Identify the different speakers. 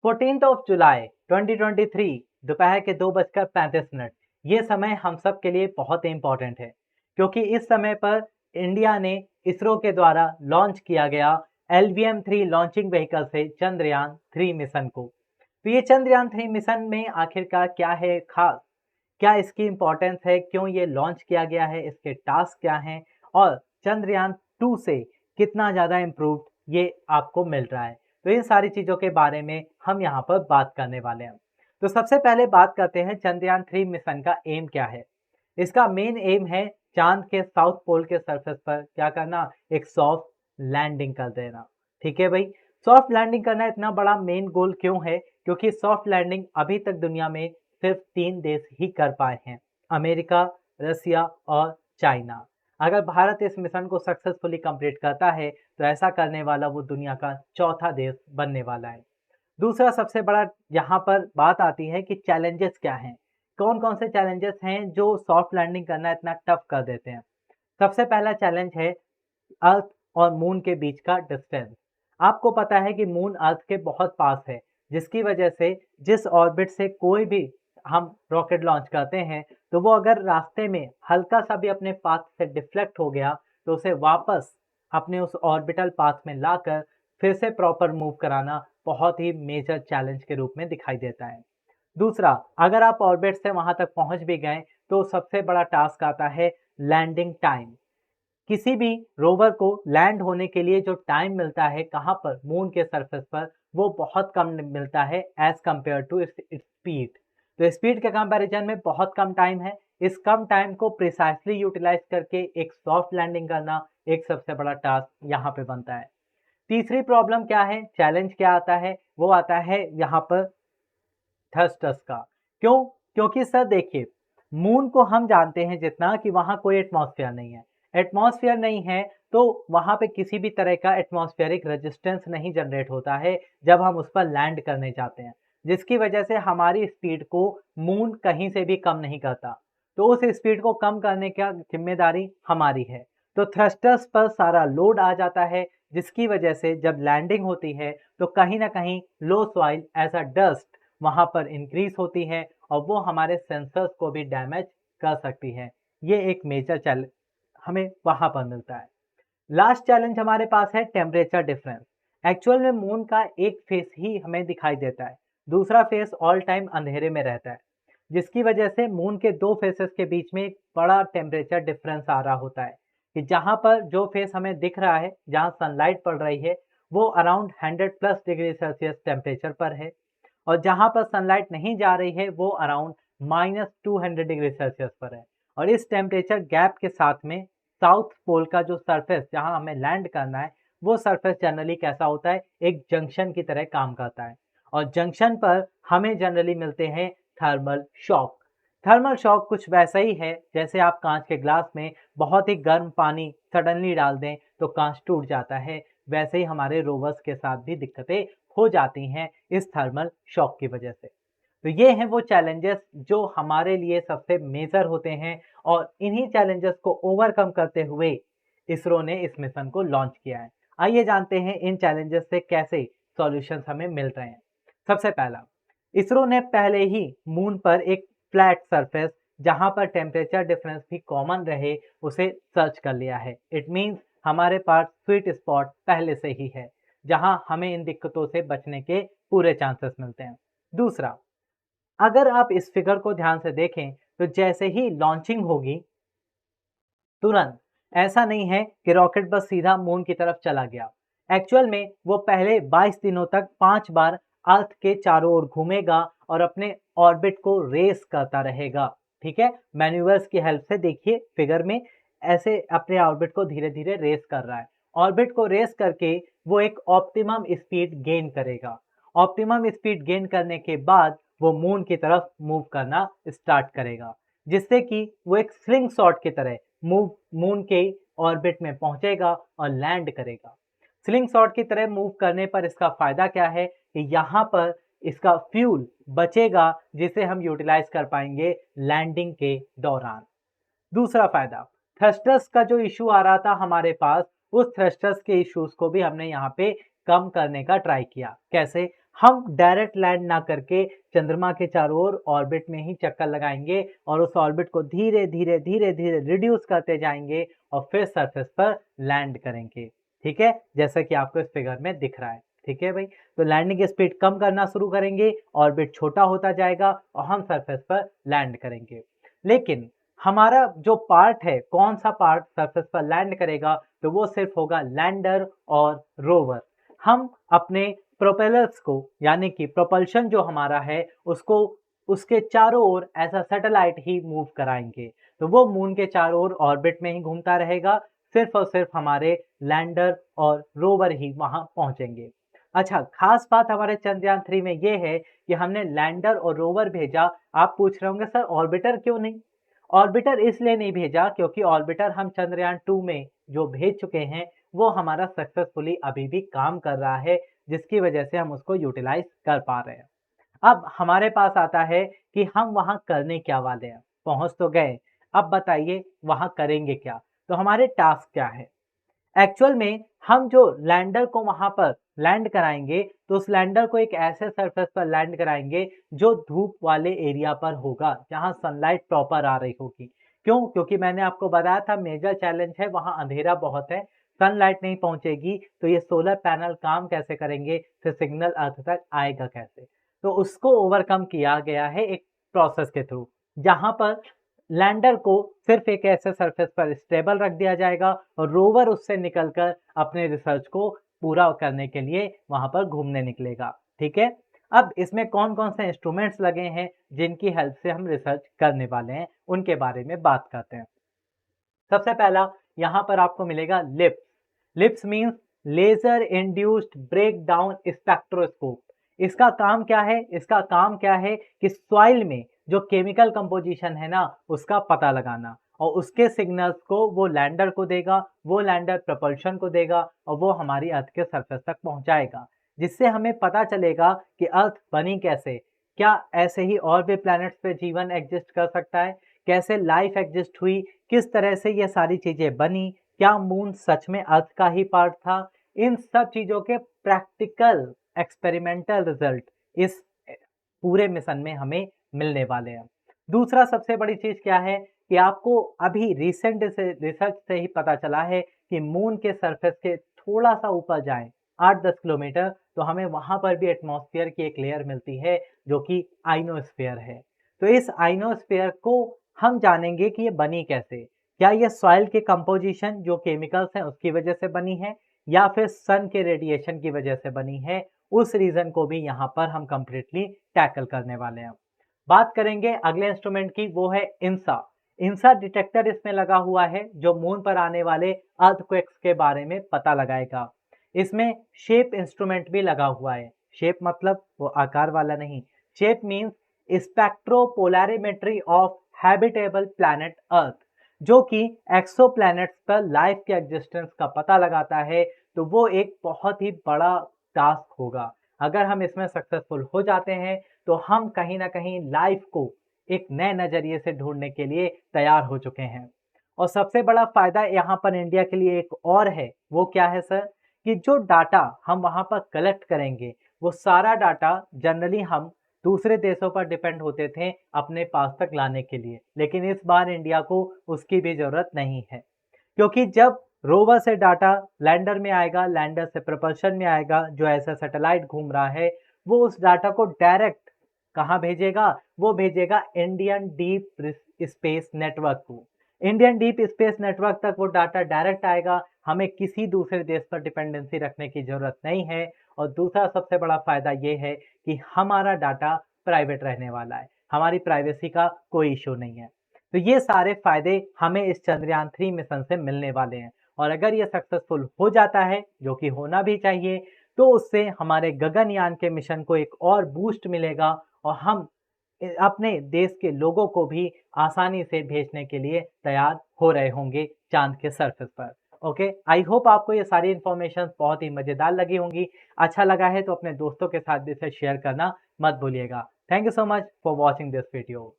Speaker 1: 14 जुलाई 2023 दोपहर के 2:35। ये समय हम सब के लिए बहुत इंपॉर्टेंट है क्योंकि इस समय पर इंडिया ने इसरो के द्वारा लॉन्च किया गया LVM-3 लॉन्चिंग व्हीकल से चंद्रयान-3 मिशन को। तो ये चंद्रयान-3 मिशन में आखिरकार क्या है खास, क्या इसकी इम्पोर्टेंस है, क्यों ये लॉन्च किया गया है, इसके टास्क क्या हैं और चंद्रयान-2 से कितना ज़्यादा इम्प्रूव्ड ये आपको मिल रहा है। तो इन सारी चीज़ों के बारे में हम यहाँ पर बात करने वाले हैं। तो सबसे पहले बात करते हैं चंद्रयान-3 मिशन का एम क्या है। इसका मेन एम है चांद के साउथ पोल के सरफेस पर क्या करना, एक सॉफ्ट लैंडिंग कर देना। ठीक है भाई, सॉफ्ट लैंडिंग करना इतना बड़ा मेन गोल क्यों है? क्योंकि सॉफ्ट लैंडिंग अभी तक दुनिया में सिर्फ 3 देश ही कर पाए हैं, अमेरिका, रसिया और चाइना। अगर भारत इस मिशन को सक्सेसफुली कंप्लीट करता है तो ऐसा करने वाला वो दुनिया का चौथा देश बनने वाला है। दूसरा सबसे बड़ा यहाँ पर बात आती है कि चैलेंजेस क्या हैं, कौन कौन से चैलेंजेस हैं जो सॉफ्ट लैंडिंग करना इतना टफ कर देते हैं। सबसे पहला चैलेंज है अर्थ और मून के बीच का डिस्टेंस। आपको पता है कि मून अर्थ के बहुत पास है, जिसकी वजह से जिस ऑर्बिट से कोई भी हम रॉकेट लॉन्च करते हैं तो वो अगर रास्ते में हल्का सा भी अपने पाथ से डिफ्लेक्ट हो गया तो उसे वापस अपने उस ऑर्बिटल पाथ में लाकर फिर से प्रॉपर मूव कराना बहुत ही मेजर चैलेंज के रूप में दिखाई देता है। दूसरा, अगर आप ऑर्बिट से वहां तक पहुंच भी गए तो सबसे बड़ा टास्क आता है लैंडिंग टाइम। किसी भी रोवर को लैंड होने के लिए जो टाइम मिलता है कहाँ पर, मून के सरफेस पर, वो बहुत कम मिलता है as compare to its speed. तो स्पीड के कंपैरिजन में बहुत कम टाइम है। इस कम टाइम को प्रिसाइसली यूटिलाइज करके एक सॉफ्ट लैंडिंग करना एक सबसे बड़ा टास्क यहाँ पे बनता है। तीसरी प्रॉब्लम क्या है, चैलेंज क्या आता है, वो आता है यहाँ पर थ्रस्टर्स का। क्यों? क्योंकि सर देखिए, मून को हम जानते हैं जितना कि वहाँ कोई एटमॉस्फेयर नहीं है। एटमॉस्फेयर नहीं है तो वहाँ पे किसी भी तरह का एटमॉस्फेरिक रेजिस्टेंस नहीं जनरेट होता है जब हम उस पर लैंड करने जाते हैं, जिसकी वजह से हमारी स्पीड को मून कहीं से भी कम नहीं करता। तो उस स्पीड को कम करने का जिम्मेदारी हमारी है। तो थ्रस्टर्स पर सारा लोड आ जाता है, जिसकी वजह से जब लैंडिंग होती है तो कहीं ना कहीं लो सॉइल एज अ डस्ट वहाँ पर इंक्रीज होती है और वो हमारे सेंसर्स को भी डैमेज कर सकती है। ये एक मेजर चैलेंज हमें वहाँ पर मिलता है। लास्ट चैलेंज हमारे पास है टेम्परेचर डिफरेंस। एक्चुअल में मून का एक फेस ही हमें दिखाई देता है, दूसरा फेस ऑल टाइम अंधेरे में रहता है, जिसकी वजह से मून के दो फेसेस के बीच में एक बड़ा टेम्परेचर डिफरेंस आ रहा होता है कि जहाँ पर जो फेस हमें दिख रहा है, जहाँ सनलाइट पड़ रही है, वो अराउंड 100+ डिग्री सेल्सियस टेम्परेचर पर है और जहाँ पर सनलाइट नहीं जा रही है वो अराउंड -200 डिग्री सेल्सियस पर है। और इस टेम्परेचर गैप के साथ में साउथ पोल का जो सरफेस जहाँ हमें लैंड करना है, वो सरफेस जनरली कैसा होता है, एक जंक्शन की तरह काम करता है और जंक्शन पर हमें जनरली मिलते हैं थर्मल शॉक। थर्मल शॉक कुछ वैसा ही है जैसे आप कांच के ग्लास में बहुत ही गर्म पानी सडनली डाल दें तो कांच टूट जाता है, वैसे ही हमारे रोवर्स के साथ भी दिक्कतें हो जाती हैं इस थर्मल शॉक की वजह से। तो ये हैं वो चैलेंजेस जो हमारे लिए सबसे मेजर होते हैं और इन्हीं चैलेंजेस को ओवरकम करते हुए इसरो ने इस मिशन को लॉन्च किया है। आइए जानते हैं इन चैलेंजेस से कैसे सॉल्यूशंस हमें मिल रहे हैं। सबसे पहला, इसरो ने पहले ही मून पर एक फ्लैट सरफेस जहां पर टेम्परेचर डिफरेंस भी कॉमन रहे उसे सर्च कर लिया है। इट मीन्स हमारे पास स्वीट स्पॉट पहले से ही है जहां हमें इन दिक्कतों से बचने के पूरे चांसेस मिलते हैं। दूसरा, अगर आप इस फिगर को ध्यान से देखें तो जैसे ही लॉन्चिंग होगी तुरंत ऐसा नहीं है कि रॉकेट बस सीधा मून की तरफ चला गया। एक्चुअल में वो पहले 22 दिनों तक 5 बार अर्थ के चारों ओर घूमेगा और अपने ऑर्बिट को रेस करता रहेगा। ठीक है, मैन्यूवर्स की हेल्प से देखिए फिगर में ऐसे अपने ऑर्बिट को धीरे धीरे रेस कर रहा है। ऑर्बिट को रेस करके वो एक ऑप्टिमम स्पीड गेन करेगा। ऑप्टिमम स्पीड गेन करने के बाद वो मून की तरफ मूव करना स्टार्ट करेगा, जिससे कि वो एक स्लिंग शॉट की तरह मून के ऑर्बिट में पहुंचेगा और लैंड करेगा। स्लिंग शॉट की तरह मूव करने पर इसका फायदा क्या है कि यहाँ पर इसका फ्यूल बचेगा जिसे हम यूटिलाइज कर पाएंगे लैंडिंग के दौरान। दूसरा फायदा, थ्रस्टर्स का जो इशू आ रहा था हमारे पास, उस थ्रस्टर्स के इश्यूज को भी हमने यहाँ पे कम करने का ट्राई किया। कैसे? हम डायरेक्ट लैंड ना करके चंद्रमा के चारों ओर ऑर्बिट में ही चक्कर लगाएंगे और उस ऑर्बिट को धीरे धीरे धीरे धीरे रिड्यूस करते जाएंगे और फिर सरफेस पर लैंड करेंगे। ठीक है, जैसा कि आपको इस फिगर में दिख रहा है। ठीक है भाई, तो लैंडिंग स्पीड कम करना शुरू करेंगे, ऑर्बिट छोटा होता जाएगा और हम सरफेस पर लैंड करेंगे। लेकिन हमारा जो पार्ट है, कौन सा पार्ट सरफेस पर लैंड करेगा, तो वो सिर्फ होगा लैंडर और रोवर। हम अपने प्रोपेलर्स को यानी कि प्रोपल्शन जो हमारा है उसको उसके चारों ओर ऐसा सैटेलाइट ही मूव कराएंगे, तो वो मून के चारों ओर ऑर्बिट में ही घूमता रहेगा। सिर्फ और सिर्फ हमारे लैंडर और रोवर ही वहां पहुंचेंगे। अच्छा, खास बात हमारे चंद्रयान 3 में ये है कि हमने लैंडर और रोवर भेजा। आप पूछ रहे होंगे सर ऑर्बिटर क्यों नहीं? ऑर्बिटर इसलिए नहीं भेजा क्योंकि ऑर्बिटर हम चंद्रयान 2 में जो भेज चुके हैं वो हमारा सक्सेसफुली अभी भी काम कर रहा है, जिसकी वजह से हम उसको यूटिलाइज कर पा रहे हैं। अब हमारे पास आता है कि हम वहां करने क्या वाले हैं। पहुंच तो गए, अब बताइए वहां करेंगे क्या? तो हमारे टास्क क्या है? एक्चुअल में हम जो लैंडर को वहां पर लैंड कराएंगे तो उस लैंडर को एक ऐसे सरफेस पर लैंड कराएंगे जो धूप वाले एरिया पर होगा, जहां सनलाइट प्रॉपर आ रही होगी। क्यों? क्योंकि मैंने आपको बताया था मेजर चैलेंज है वहां अंधेरा बहुत है, सनलाइट नहीं पहुंचेगी तो ये सोलर पैनल काम कैसे करेंगे, फिर सिग्नल अर्थ तक आएगा कैसे? तो उसको ओवरकम किया गया है एक प्रोसेस के थ्रू, जहां पर लैंडर को सिर्फ एक ऐसे सरफेस पर स्टेबल रख दिया जाएगा और रोवर उससे निकलकर अपने रिसर्च को पूरा करने के लिए वहां पर घूमने निकलेगा। ठीक है, अब इसमें कौन कौन से इंस्ट्रूमेंट्स लगे हैं जिनकी हेल्प से हम रिसर्च करने वाले हैं उनके बारे में बात करते हैं। सबसे पहला यहाँ पर आपको मिलेगा LIPS. LIPS means laser induced break down spectroscope. इसका काम क्या है? इसका काम क्या है कि सॉइल में जो केमिकल कंपोजिशन है ना उसका पता लगाना और उसके सिग्नल्स को वो लैंडर को देगा, वो लैंडर प्रपल्शन को देगा और वो हमारी अर्थ के सरफेस तक पहुंचाएगा, जिससे हमें पता चलेगा कि अर्थ बनी कैसे, क्या ऐसे ही और भी प्लैनेट्स पे जीवन एग्जिस्ट कर सकता है, कैसे लाइफ एग्जिस्ट हुई, किस तरह से ये सारी चीजें बनी, क्या मून सच में अर्थ का ही पार्ट था। इन सब चीजों के प्रैक्टिकल एक्सपेरिमेंटल रिजल्ट इस पूरे मिशन में हमें मिलने वाले हैं। दूसरा सबसे बड़ी चीज क्या है कि आपको अभी रिसेंट से रिसर्च से ही पता चला है कि मून के सरफेस के थोड़ा सा ऊपर जाएं 8-10 किलोमीटर तो हमें वहां पर भी एटमॉस्फेयर की एक लेयर मिलती है जो कि आइनोस्फेयर है। तो इस आइनोस्फेयर को हम जानेंगे कि ये बनी कैसे। क्या ये सॉइल के कंपोजिशन जो केमिकल्स हैं उसकी वजह से बनी है या फिर सन के रेडिएशन की वजह से बनी है? उस रीजन को भी यहाँ पर हम कंप्लीटली टैकल करने वाले हैं। बात करेंगे अगले इंस्ट्रूमेंट की, वो है इंसा। इंसा डिटेक्टर इसमें लगा हुआ है जो मून पर आने वाले अर्थक्वेक्स के बारे में पता लगाएगा। इसमें शेप इंस्ट्रूमेंट भी लगा हुआ है। शेप मतलब वो आकार वाला नहीं, shape means spectropolarimetry of habitable planet earth, जो कि एक्सो प्लैनेट्स पर लाइफ के एग्जिस्टेंस का पता लगाता है। तो वो एक बहुत ही बड़ा टास्क होगा। अगर हम इसमें सक्सेसफुल हो जाते हैं तो हम कहीं ना कहीं लाइफ को एक नए नज़रिए से ढूंढने के लिए तैयार हो चुके हैं। और सबसे बड़ा फायदा यहाँ पर इंडिया के लिए एक और है, वो क्या है सर? कि जो डाटा हम वहाँ पर कलेक्ट करेंगे वो सारा डाटा जनरली हम दूसरे देशों पर डिपेंड होते थे अपने पास तक लाने के लिए, लेकिन इस बार इंडिया को उसकी भी जरूरत नहीं है, क्योंकि जब रोवर से डाटा लैंडर में आएगा, लैंडर से प्रपल्शन में आएगा, जो ऐसा सैटेलाइट घूम रहा है वो उस डाटा को डायरेक्ट कहाँ भेजेगा? वो भेजेगा इंडियन डीप स्पेस नेटवर्क को। इंडियन डीप स्पेस नेटवर्क तक वो डाटा डायरेक्ट आएगा, हमें किसी दूसरे देश पर डिपेंडेंसी रखने की जरूरत नहीं है। और दूसरा सबसे बड़ा फायदा ये है कि हमारा डाटा प्राइवेट रहने वाला है, हमारी प्राइवेसी का कोई इशू नहीं है। तो ये सारे फायदे हमें इस चंद्रयान 3 मिशन से मिलने वाले हैं और अगर ये सक्सेसफुल हो जाता है, जो कि होना भी चाहिए, तो उससे हमारे गगनयान के मिशन को एक और बूस्ट मिलेगा और हम अपने देश के लोगों को भी आसानी से भेजने के लिए तैयार हो रहे होंगे चांद के सरफेस पर। ओके, आई होप आपको ये सारी इन्फॉर्मेशन बहुत ही मज़ेदार लगी होंगी। अच्छा लगा है तो अपने दोस्तों के साथ भी इसे शेयर करना मत भूलिएगा। Thank you so much for watching this video.